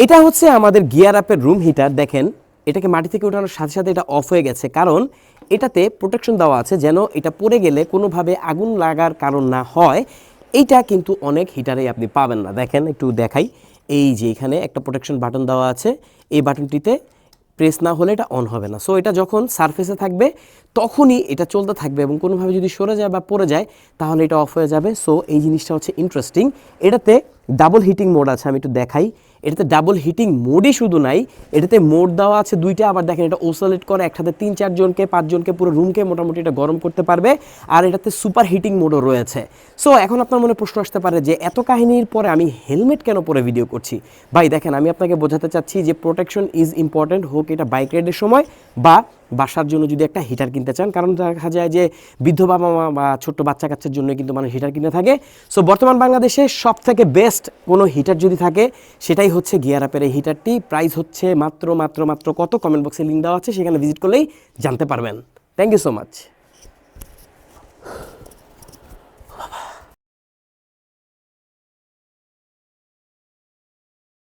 এটা হচ্ছে আমাদের গিয়ার আপের রুম হিটার। দেখেন এটাকে মাটি থেকে ওঠানোর সাথে সাথে এটা অফ হয়ে গেছে, কারণ এটাতে প্রোটেকশন দেওয়া আছে যেন এটা পড়ে গেলে কোনোভাবে আগুন লাগার কারণ না হয়। এইটা কিন্তু অনেক হিটারেই আপনি পাবেন না। দেখেন একটু দেখাই, এই যে এখানে একটা প্রোটেকশন বাটন দেওয়া আছে, এই বাটনটিতে প্রেস না হলে এটা অন হবে না। সো এটা যখন সারফেসে থাকবে তখনই এটা চলতে থাকবে, এবং কোনোভাবে যদি সরে যায় বা পড়ে যায় তাহলে এটা অফ হয়ে যাবে। সো এই জিনিসটা হচ্ছে ইন্টারেস্টিং। এটাতে ডাবল হিটিং মোড আছে, আমি একটু দেখাই। এটাতে ডাবল হিটিং মোডই শুধু নাই, এটাতে মোড দেওয়া আছে দুইটা। আবার দেখেন এটা ওসিলেট করে একসাথে 3-4 জনকে 5 জনকে পুরো রুমকে মোটামুটি এটা গরম করতে পারবে। আর এটাতে সুপার হিটিং মোডও রয়েছে। সো এখন আপনার মনে প্রশ্ন আসতে পারে যে এত কাহিনীর পরে আমি হেলমেট কেন পরে ভিডিও করছি? ভাই দেখেন, আমি আপনাকে বোঝাতে চাচ্ছি যে প্রোটেকশন ইজ ইম্পর্টেন্ট, হোক এটা বাইক রাইডের সময় বা বাসার জন্য যদি একটা হিটার কিনতে চান। কারণ দেখা যায় যে বৃদ্ধ বাবা মা বা ছোট্ট বাচ্চা কাচ্চার জন্য কিন্তু মানুষ হিটার কিনে থাকে। সো বর্তমান বাংলাদেশে সব থেকে বেস্ট কোনো হিটার যদি থাকে সেটাই হচ্ছে গিয়ার আপের এই হিটারটি। প্রাইস হচ্ছে মাত্র কত, কমেন্ট বক্সে লিঙ্ক দেওয়া আছে, সেখানে ভিজিট করলেই জানতে পারবেন। Thank you so much.